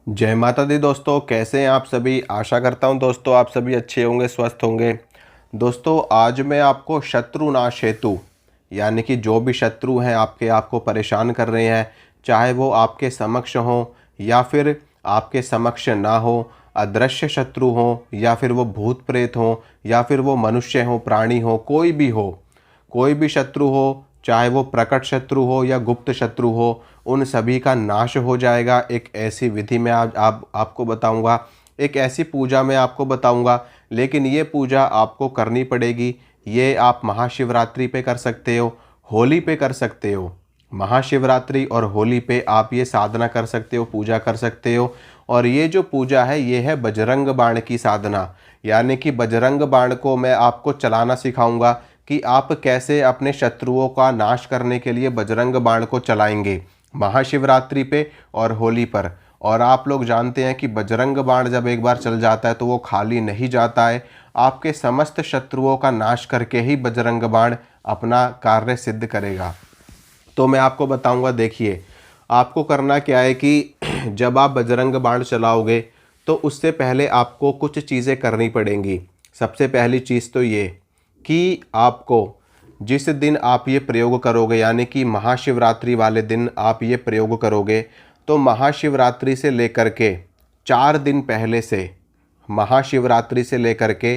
जय माता दी दोस्तों, कैसे हैं आप सभी। आशा करता हूं दोस्तों आप सभी अच्छे होंगे, स्वस्थ होंगे। दोस्तों आज मैं आपको शत्रुनाश हेतु यानी कि जो भी शत्रु हैं आपको परेशान कर रहे हैं, चाहे वो आपके समक्ष हो या फिर आपके समक्ष ना हो, अदृश्य शत्रु हो या फिर वो भूत प्रेत हो या फिर वो मनुष्य हो, प्राणी हो, कोई भी शत्रु हो, चाहे वो प्रकट शत्रु हो या गुप्त शत्रु हो, उन सभी का नाश हो जाएगा। एक ऐसी विधि मैं आज आपको बताऊंगा, एक ऐसी पूजा मैं आपको बताऊंगा। लेकिन ये पूजा आपको करनी पड़ेगी। ये आप महाशिवरात्रि पे कर सकते हो, होली पे कर सकते हो। महाशिवरात्रि और होली पे आप ये साधना कर सकते हो, पूजा कर सकते हो। और ये जो पूजा है ये है बजरंग बाण की साधना। यानी कि बजरंग बाण को मैं आपको चलाना सिखाऊंगा कि आप कैसे अपने शत्रुओं का नाश करने के लिए बजरंग बाण को चलाएंगे महाशिवरात्रि पे और होली पर। और आप लोग जानते हैं कि बजरंग बाण जब एक बार चल जाता है तो वो खाली नहीं जाता है। आपके समस्त शत्रुओं का नाश करके ही बजरंग बाण अपना कार्य सिद्ध करेगा। तो मैं आपको बताऊंगा। देखिए, आपको करना क्या है कि जब आप बजरंग बाण चलाओगे तो उससे पहले आपको कुछ चीज़ें करनी पड़ेंगी। सबसे पहली चीज़ तो ये कि आपको जिस दिन आप ये प्रयोग करोगे यानी कि महाशिवरात्रि वाले दिन आप ये प्रयोग करोगे, तो महाशिवरात्रि से लेकर के 4 दिन पहले से, महाशिवरात्रि से लेकर के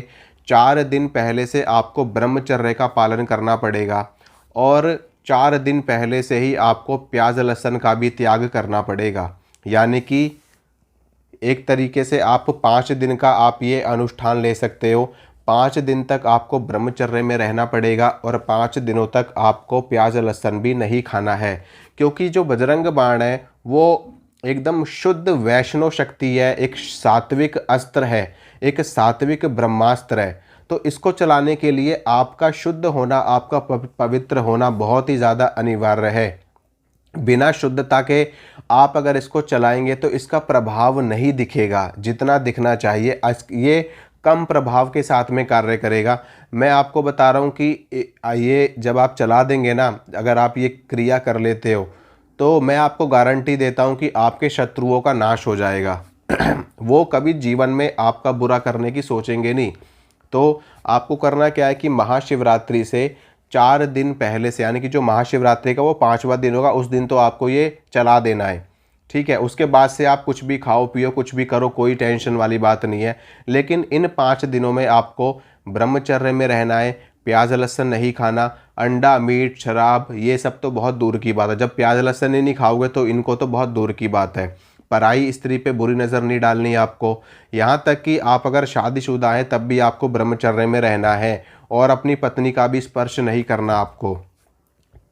4 दिन पहले से आपको ब्रह्मचर्य का पालन करना पड़ेगा। और 4 दिन पहले से ही आपको प्याज लहसुन का भी त्याग करना पड़ेगा। यानी कि एक तरीके से आप 5 दिन का आप ये अनुष्ठान ले सकते हो। 5 दिन तक आपको ब्रह्मचर्य में रहना पड़ेगा और 5 दिनों तक आपको प्याज लहसुन भी नहीं खाना है। क्योंकि जो बजरंग बाण है वो एकदम शुद्ध वैष्णव शक्ति है, एक सात्विक अस्त्र है, एक सात्विक ब्रह्मास्त्र है। तो इसको चलाने के लिए आपका शुद्ध होना, आपका पवित्र होना बहुत ही ज़्यादा अनिवार्य है। बिना शुद्धता के आप अगर इसको चलाएंगे तो इसका प्रभाव नहीं दिखेगा जितना दिखना चाहिए। ये कम प्रभाव के साथ में कार्य करेगा। मैं आपको बता रहा हूँ कि ये जब आप चला देंगे ना, अगर आप ये क्रिया कर लेते हो तो मैं आपको गारंटी देता हूँ कि आपके शत्रुओं का नाश हो जाएगा। वो कभी जीवन में आपका बुरा करने की सोचेंगे नहीं। तो आपको करना क्या है कि महाशिवरात्रि से 4 दिन पहले से, यानी कि जो महाशिवरात्रि का वो 5वां दिन होगा, उस दिन तो आपको ये चला देना है। ठीक है, उसके बाद से आप कुछ भी खाओ पियो, कुछ भी करो, कोई टेंशन वाली बात नहीं है। लेकिन इन 5 दिनों में आपको ब्रह्मचर्य में रहना है, प्याज लहसुन नहीं खाना, अंडा मीट शराब ये सब तो बहुत दूर की बात है। जब प्याज लहसुन ही नहीं खाओगे तो इनको तो बहुत दूर की बात है। पराई स्त्री पे बुरी नज़र नहीं डालनी है आपको। यहाँ तक कि आप अगर शादीशुदा हैं तब भी आपको ब्रह्मचर्य में रहना है और अपनी पत्नी का भी स्पर्श नहीं करना। आपको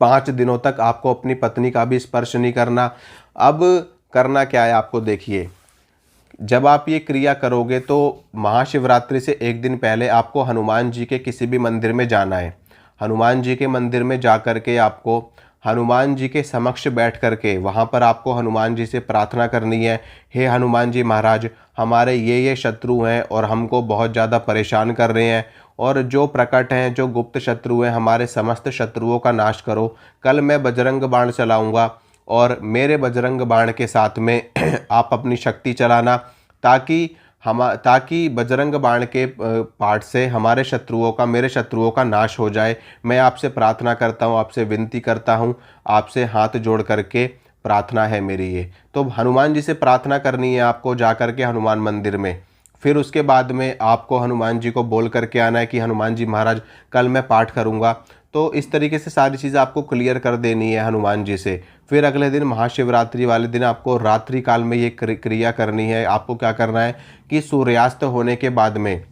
5 दिनों तक आपको अपनी पत्नी का भी स्पर्श नहीं करना। अब करना क्या है आपको, देखिए, जब आप ये क्रिया करोगे तो महाशिवरात्रि से एक दिन पहले आपको हनुमान जी के किसी भी मंदिर में जाना है। हनुमान जी के मंदिर में जा कर के आपको हनुमान जी के समक्ष बैठ कर के वहाँ पर आपको हनुमान जी से प्रार्थना करनी है। हे हनुमान जी महाराज, हमारे ये शत्रु हैं और हमको बहुत ज़्यादा परेशान कर रहे हैं, और जो प्रकट हैं, जो गुप्त शत्रु हैं, हमारे समस्त शत्रुओं का नाश करो। कल मैं बजरंग बाण चलाऊंगा और मेरे बजरंग बाण के साथ में आप अपनी शक्ति चलाना, ताकि बजरंग बाण के पाठ से हमारे शत्रुओं का, मेरे शत्रुओं का नाश हो जाए। मैं आपसे प्रार्थना करता हूँ, आपसे विनती करता हूँ, आपसे हाथ जोड़ करके प्रार्थना है मेरी ये। तो हनुमान जी से प्रार्थना करनी है आपको जा कर के हनुमान मंदिर में। फिर उसके बाद में आपको हनुमान जी को बोल करके आना है कि हनुमान जी महाराज कल मैं पाठ करूँगा। तो इस तरीके से सारी चीज़ें आपको क्लियर कर देनी है हनुमान जी से। फिर अगले दिन महाशिवरात्रि वाले दिन आपको रात्रि काल में ये क्रिया करनी है। आपको क्या करना है कि सूर्यास्त होने के बाद में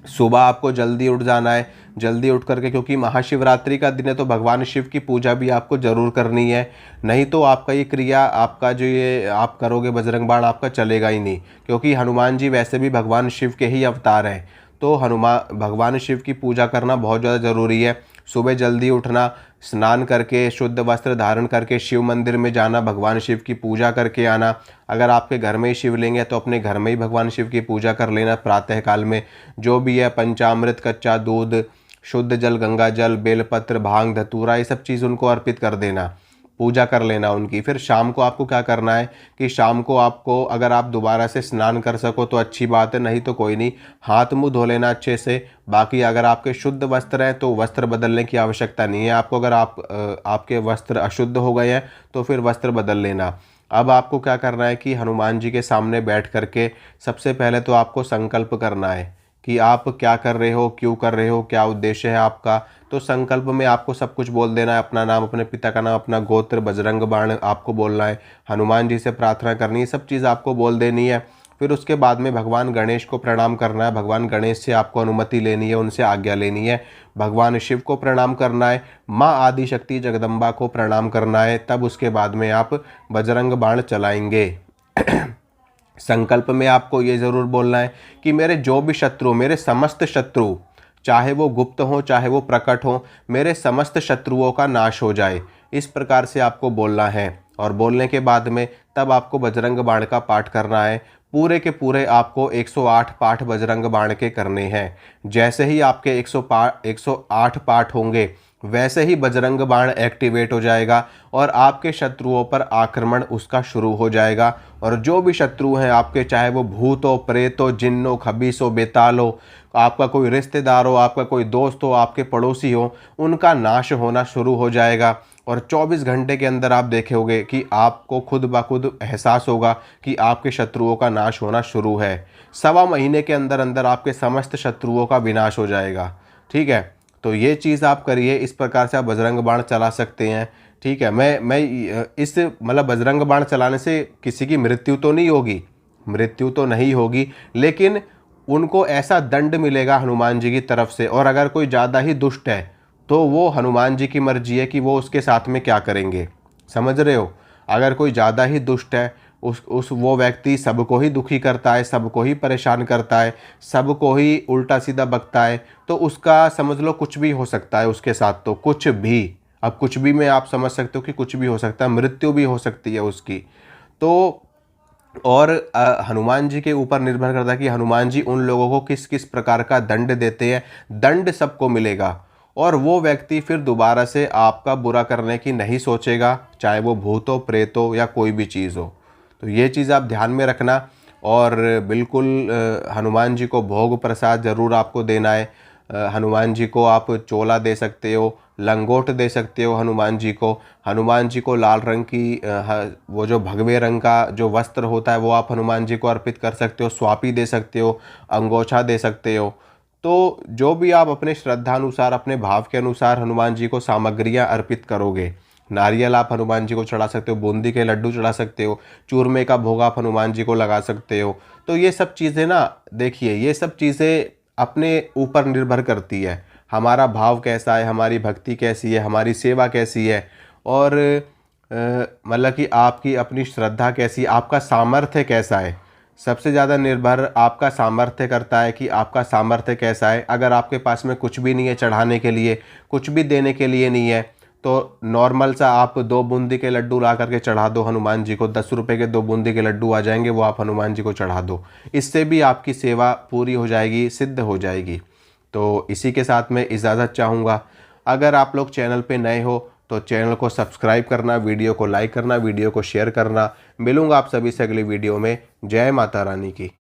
सुबह आपको जल्दी उठ जाना है। जल्दी उठ करके, क्योंकि महाशिवरात्रि का दिन है तो भगवान शिव की पूजा भी आपको ज़रूर करनी है। नहीं तो आपका ये क्रिया, आपका जो ये आप करोगे बजरंग बाण, आपका चलेगा ही नहीं। क्योंकि हनुमान जी वैसे भी भगवान शिव के ही अवतार हैं। तो भगवान शिव की पूजा करना बहुत ज़्यादा ज़रूरी है। सुबह जल्दी उठना, स्नान करके शुद्ध वस्त्र धारण करके शिव मंदिर में जाना, भगवान शिव की पूजा करके आना। अगर आपके घर में ही शिवलिंग है तो अपने घर में ही भगवान शिव की पूजा कर लेना। प्रातः काल में जो भी है, पंचामृत, कच्चा दूध, शुद्ध जल, गंगा जल, बेलपत्र, भांग, धतूरा, ये सब चीज़ उनको अर्पित कर देना। पूजा कर लेना उनकी। फिर शाम को आपको क्या करना है कि शाम को आपको अगर आप दोबारा से स्नान कर सको तो अच्छी बात है, नहीं तो कोई नहीं, हाथ मुंह धो लेना अच्छे से। बाकी अगर आपके शुद्ध वस्त्र हैं तो वस्त्र बदलने की आवश्यकता नहीं है आपको। अगर आपके वस्त्र अशुद्ध हो गए हैं तो फिर वस्त्र बदल लेना। अब आपको क्या करना है कि हनुमान जी के सामने बैठ करके सबसे पहले तो आपको संकल्प करना है कि आप क्या कर रहे हो, क्यों कर रहे हो, क्या उद्देश्य है आपका। तो संकल्प में आपको सब कुछ बोल देना है, अपना नाम, अपने पिता का नाम, अपना गोत्र, बजरंग बाण आपको बोलना है, हनुमान जी से प्रार्थना करनी है, सब चीज़ आपको बोल देनी है। फिर उसके बाद में भगवान गणेश को प्रणाम करना है, भगवान गणेश से आपको अनुमति लेनी है, उनसे आज्ञा लेनी है। भगवान शिव को प्रणाम करना है, माँ आदि शक्ति जगदम्बा को प्रणाम करना है। तब उसके बाद में आप बजरंग बाण चलाएंगे। संकल्प में आपको ये ज़रूर बोलना है कि मेरे जो भी शत्रु, मेरे समस्त शत्रु, चाहे वो गुप्त हो चाहे वो प्रकट हो, मेरे समस्त शत्रुओं का नाश हो जाए, इस प्रकार से आपको बोलना है। और बोलने के बाद में तब आपको बजरंग बाण का पाठ करना है। पूरे के पूरे आपको 108 पाठ बजरंग बाण के करने हैं। जैसे ही आपके 108 पाठ होंगे वैसे ही बजरंग बाण एक्टिवेट हो जाएगा और आपके शत्रुओं पर आक्रमण उसका शुरू हो जाएगा। और जो भी शत्रु हैं आपके, चाहे वो भूत हो, प्रेत हो, जिन्न हो, खबीस हो, बेताल हो, आपका कोई रिश्तेदार हो, आपका कोई दोस्त हो, आपके पड़ोसी हो, उनका नाश होना शुरू हो जाएगा। और 24 घंटे के अंदर आप देखेंगे कि आपको खुद ब खुद एहसास होगा कि आपके शत्रुओं का नाश होना शुरू है। 1.25 महीने के अंदर अंदर आपके समस्त शत्रुओं का विनाश हो जाएगा। ठीक है, तो ये चीज़ आप करिए, इस प्रकार से आप बजरंग बाण चला सकते हैं। ठीक है, मैं इस मतलब बजरंग बाण चलाने से किसी की मृत्यु तो नहीं होगी, मृत्यु तो नहीं होगी, लेकिन उनको ऐसा दंड मिलेगा हनुमान जी की तरफ से। और अगर कोई ज़्यादा ही दुष्ट है तो वो हनुमान जी की मर्जी है कि वो उसके साथ में क्या करेंगे, समझ रहे हो। अगर कोई ज़्यादा ही दुष्ट है, उस वो व्यक्ति सबको ही दुखी करता है, सबको ही परेशान करता है, सबको ही उल्टा सीधा बकता है, तो उसका समझ लो कुछ भी हो सकता है उसके साथ, तो कुछ भी। अब कुछ भी में आप समझ सकते हो कि कुछ भी हो सकता है, मृत्यु भी हो सकती है उसकी। तो और हनुमान जी के ऊपर निर्भर करता है कि हनुमान जी उन लोगों को किस किस प्रकार का दंड देते हैं। दंड सबको मिलेगा और वो व्यक्ति फिर दोबारा से आपका बुरा करने की नहीं सोचेगा, चाहे वो भूत हो, प्रेत हो या कोई भी चीज़ हो। तो ये चीज़ आप ध्यान में रखना। और बिल्कुल हनुमान जी को भोग प्रसाद ज़रूर आपको देना है। हनुमान जी को आप चोला दे सकते हो, लंगोट दे सकते हो हनुमान जी को। हनुमान जी को लाल रंग की वो जो भगवे रंग का जो वस्त्र होता है वो आप हनुमान जी को अर्पित कर सकते हो। स्वापी दे सकते हो, अंगोछा दे सकते हो। तो जो भी आप अपने श्रद्धानुसार, अपने भाव के अनुसार हनुमान जी को सामग्रियां अर्पित करोगे। नारियल आप हनुमान जी को चढ़ा सकते हो, बूंदी के लड्डू चढ़ा सकते हो, चूरमे का भोग आप हनुमान जी को लगा सकते हो। तो ये सब चीज़ें ना, देखिए ये सब चीज़ें अपने ऊपर निर्भर करती है, हमारा भाव कैसा है, हमारी भक्ति कैसी है, हमारी सेवा कैसी है, और मतलब कि आपकी अपनी श्रद्धा कैसी, आपका सामर्थ्य कैसा है। सबसे ज़्यादा निर्भर आपका सामर्थ्य करता है कि आपका सामर्थ्य कैसा है। अगर आपके पास में कुछ भी नहीं है चढ़ाने के लिए, कुछ भी देने के लिए नहीं है, तो नॉर्मल सा आप 2 बूंदी के लड्डू ला करके चढ़ा दो हनुमान जी को। 10 रुपये के 2 बूंदी के लड्डू आ जाएंगे, वो आप हनुमान जी को चढ़ा दो। इससे भी आपकी सेवा पूरी हो जाएगी, सिद्ध हो जाएगी। तो इसी के साथ मैं इजाज़त चाहूँगा। अगर आप लोग चैनल पे नए हो तो चैनल को सब्सक्राइब करना, वीडियो को लाइक करना, वीडियो को शेयर करना। मिलूँगा आप सभी से अगली वीडियो में। जय माता रानी की।